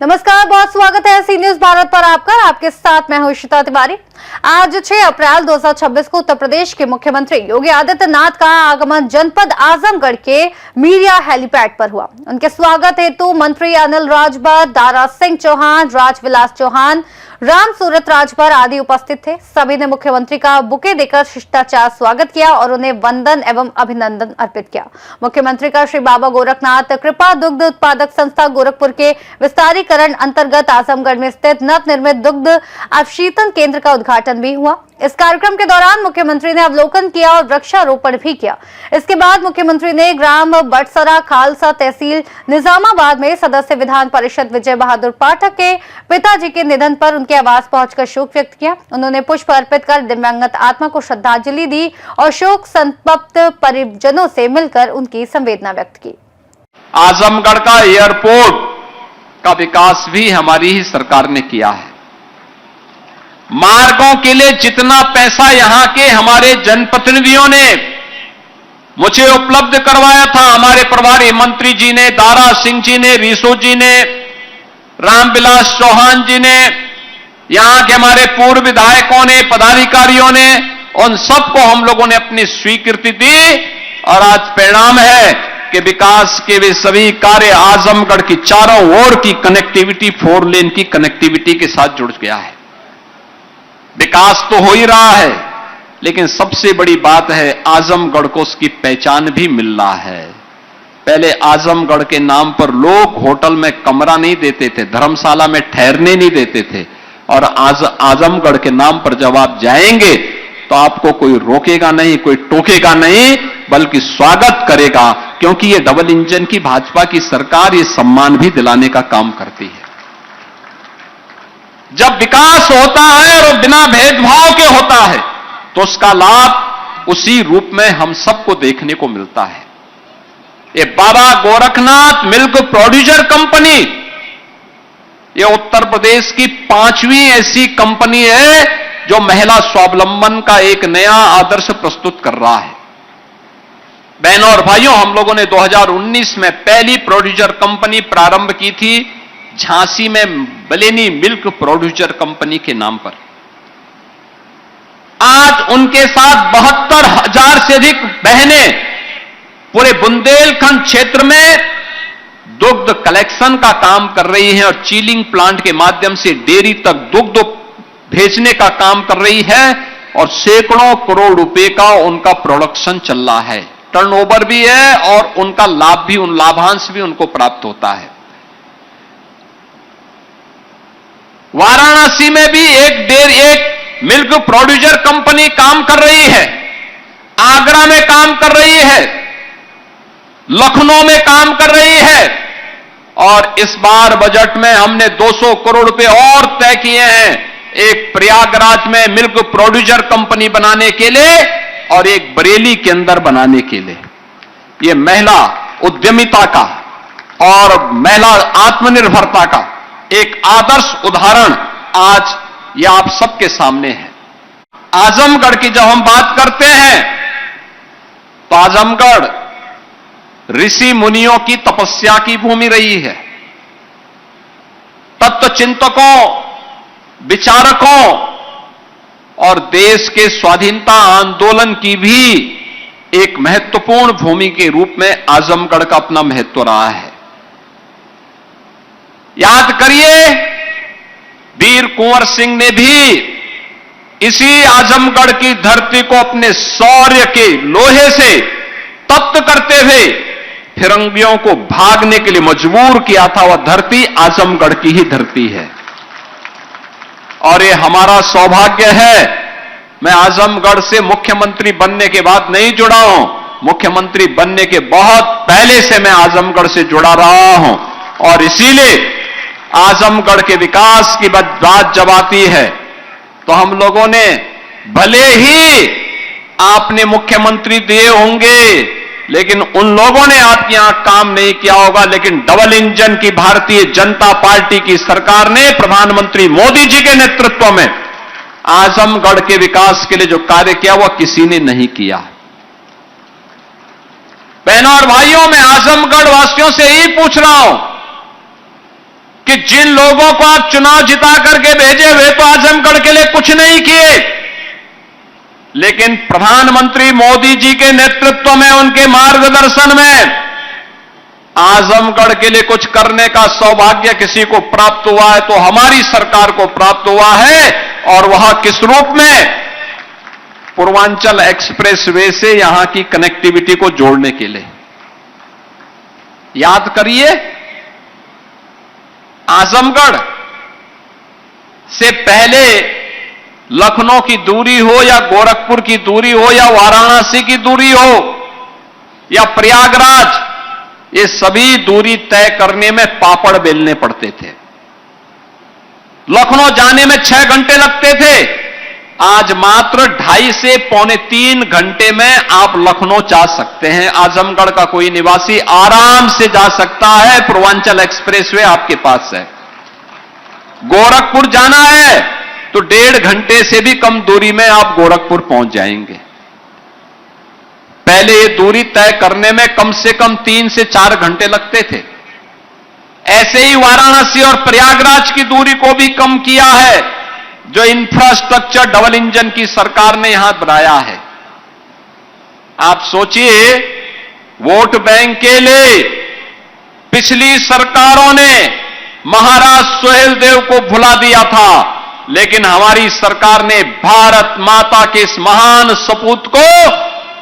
नमस्कार, बहुत स्वागत है सी न्यूज भारत पर आपके साथ मैं हूं इशिता तिवारी। आज 6 अप्रैल 2026 को उत्तर प्रदेश के मुख्यमंत्री योगी आदित्यनाथ का आगमन जनपद आजमगढ़ के मीडिया हेलीपैड पर हुआ। उनके स्वागत हेतु मंत्री अनिल राजभर, दारा सिंह चौहान, राजविलास चौहान, राम सूरत राजभर आदि उपस्थित थे। सभी ने मुख्यमंत्री का बुके देकर शिष्टाचार स्वागत किया और उन्हें वंदन एवं अभिनंदन अर्पित किया। मुख्यमंत्री का श्री बाबा गोरखनाथ कृपा दुग्ध उत्पादक संस्था गोरखपुर के विस्तारीकरण अंतर्गत आजमगढ़ में स्थित नवनिर्मित दुग्ध अवशीतन केंद्र का उद्घाटन भी हुआ। इस कार्यक्रम के दौरान मुख्यमंत्री ने अवलोकन किया और वृक्षारोपण भी किया। इसके बाद मुख्यमंत्री ने ग्राम बटसरा खालसा तहसील निजामाबाद में सदस्य विधान परिषद विजय बहादुर पाठक के पिताजी के निधन पर उनके आवास पहुंचकर शोक व्यक्त किया। उन्होंने पुष्प अर्पित कर दिव्यांगत आत्मा को श्रद्धांजलि दी और शोक संतप्त परिजनों से मिलकर उनकी संवेदना व्यक्त की। आजमगढ़ का एयरपोर्ट का विकास भी हमारी ही सरकार ने किया है। मार्गों के लिए जितना पैसा यहां के हमारे जनप्रतिनिधियों ने मुझे उपलब्ध करवाया था, हमारे प्रभारी मंत्री जी ने, दारा सिंह जी ने, रिसो जी ने, रामविलास चौहान जी ने, यहां के हमारे पूर्व विधायकों ने, पदाधिकारियों ने, उन सबको हम लोगों ने अपनी स्वीकृति दी और आज परिणाम है कि विकास के वे सभी कार्य आजमगढ़ की चारों ओर की कनेक्टिविटी 4 लेन की कनेक्टिविटी के साथ जुड़ गया है। विकास तो हो ही रहा है, लेकिन सबसे बड़ी बात है आजमगढ़ को उसकी पहचान भी मिल रहा है। पहले आजमगढ़ के नाम पर लोग होटल में कमरा नहीं देते थे, धर्मशाला में ठहरने नहीं देते थे, और आज आजमगढ़ के नाम पर जब आप जाएंगे तो आपको कोई रोकेगा नहीं, कोई टोकेगा नहीं, बल्कि स्वागत करेगा, क्योंकि ये डबल इंजन की भाजपा की सरकार ये सम्मान भी दिलाने का काम करती है। जब विकास होता है और बिना भेदभाव के होता है तो उसका लाभ उसी रूप में हम सबको देखने को मिलता है। ये बाबा गोरखनाथ मिल्क प्रोड्यूसर कंपनी, ये उत्तर प्रदेश की 5वीं ऐसी कंपनी है जो महिला स्वावलंबन का एक नया आदर्श प्रस्तुत कर रहा है। बहनों और भाइयों, हम लोगों ने 2019 में पहली प्रोड्यूसर कंपनी प्रारंभ की थी झांसी में बलेनी मिल्क प्रोड्यूसर कंपनी के नाम पर। आज उनके साथ 72,000 से अधिक बहनें पूरे बुंदेलखंड क्षेत्र में दुग्ध कलेक्शन का काम कर रही हैं और चीलिंग प्लांट के माध्यम से डेयरी तक दुग्ध भेजने का काम कर रही है और सैकड़ों करोड़ रुपए का उनका प्रोडक्शन चल रहा है, टर्नओवर भी है और उनका लाभ भी, उन लाभांश भी उनको प्राप्त होता है। वाराणसी में भी एक मिल्क प्रोड्यूसर कंपनी काम कर रही है, आगरा में काम कर रही है, लखनऊ में काम कर रही है, और इस बार बजट में हमने 200 करोड़ रुपए और तय किए हैं एक प्रयागराज में मिल्क प्रोड्यूसर कंपनी बनाने के लिए और एक बरेली के अंदर बनाने के लिए। यह महिला उद्यमिता का और महिला आत्मनिर्भरता का एक आदर्श उदाहरण आज ये आप सबके सामने है। आजमगढ़ की जब हम बात करते हैं तो आजमगढ़ ऋषि मुनियों की तपस्या की भूमि रही है। तत्व चिंतकों, विचारकों और देश के स्वाधीनता आंदोलन की भी एक महत्वपूर्ण भूमि के रूप में आजमगढ़ का अपना महत्व रहा है। याद करिए, वीर कुंवर सिंह ने भी इसी आजमगढ़ की धरती को अपने शौर्य के लोहे से तप्त करते हुए फिरंगियों को भागने के लिए मजबूर किया था। वह धरती आजमगढ़ की ही धरती है और ये हमारा सौभाग्य है। मैं आजमगढ़ से मुख्यमंत्री बनने के बाद नहीं जुड़ा हूं, मुख्यमंत्री बनने के बहुत पहले से मैं आजमगढ़ से जुड़ा रहा हूं और इसीलिए आजमगढ़ के विकास की बात जब आती है तो हम लोगों ने, भले ही आपने मुख्यमंत्री दिए होंगे लेकिन उन लोगों ने आपके यहां काम नहीं किया होगा, लेकिन डबल इंजन की भारतीय जनता पार्टी की सरकार ने प्रधानमंत्री मोदी जी के नेतृत्व में आजमगढ़ के विकास के लिए जो कार्य किया वह किसी ने नहीं किया। बहनों और भाइयों, मैं आजमगढ़ वासियों से यही पूछ रहा हूं कि जिन लोगों को आप चुनाव जिता करके भेजे वे तो आजमगढ़ के लिए कुछ नहीं किए, लेकिन प्रधानमंत्री मोदी जी के नेतृत्व में, उनके मार्गदर्शन में आजमगढ़ के लिए कुछ करने का सौभाग्य किसी को प्राप्त हुआ है तो हमारी सरकार को प्राप्त हुआ है। और वह किस रूप में? पूर्वांचल एक्सप्रेसवे से यहां की कनेक्टिविटी को जोड़ने के लिए। याद करिए, आजमगढ़ से पहले लखनऊ की दूरी हो या गोरखपुर की दूरी हो या वाराणसी की दूरी हो या प्रयागराज, ये सभी दूरी तय करने में पापड़ बेलने पड़ते थे। लखनऊ जाने में 6 घंटे लगते थे, आज मात्र 2.5 से 2.25 घंटे में आप लखनऊ जा सकते हैं। आजमगढ़ का कोई निवासी आराम से जा सकता है, पूर्वांचल एक्सप्रेसवे आपके पास है। गोरखपुर जाना है तो 1.5 घंटे से भी कम दूरी में आप गोरखपुर पहुंच जाएंगे। पहले ये दूरी तय करने में कम से कम 3 से 4 घंटे लगते थे। ऐसे ही वाराणसी और प्रयागराज की दूरी को भी कम किया है, जो इंफ्रास्ट्रक्चर डबल इंजन की सरकार ने यहां बनाया है। आप सोचिए, वोट बैंक के लिए पिछली सरकारों ने महाराज सुहेलदेव को भुला दिया था, लेकिन हमारी सरकार ने भारत माता के इस महान सपूत को,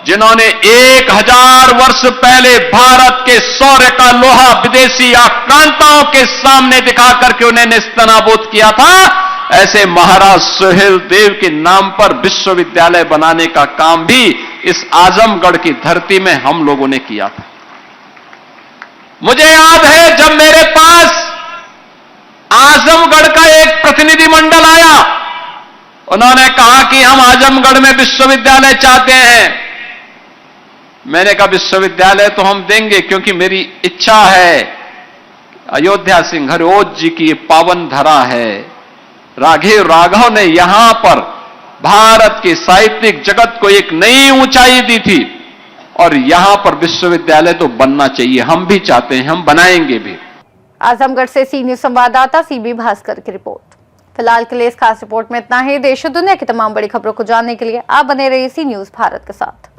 जिन्होंने 1000 वर्ष पहले भारत के शौर्य का लोहा विदेशी आक्रांताओं के सामने दिखा करके उन्हें नेस्तनाबूद किया था, ऐसे महाराज सुहेलदेव के नाम पर विश्वविद्यालय बनाने का काम भी इस आजमगढ़ की धरती में हम लोगों ने किया था। मुझे याद है, जब मेरे पास आजमगढ़ का एक प्रतिनिधिमंडल आया, उन्होंने कहा कि हम आजमगढ़ में विश्वविद्यालय चाहते हैं। मैंने कहा विश्वविद्यालय तो हम देंगे, क्योंकि मेरी इच्छा है, अयोध्या सिंह हरिओत जी की पावन धरा है। राघव ने यहां पर भारत के साहित्यिक जगत को एक नई ऊंचाई दी थी, और यहां पर विश्वविद्यालय तो बनना चाहिए। हम भी चाहते हैं, हम बनाएंगे भी। आजमगढ़ से सी न्यूज संवाददाता सीबी भास्कर की रिपोर्ट। फिलहाल के लिए इस खास रिपोर्ट में इतना ही। देश और दुनिया की तमाम बड़ी खबरों को जानने के लिए आप बने रहिए सी न्यूज भारत के साथ।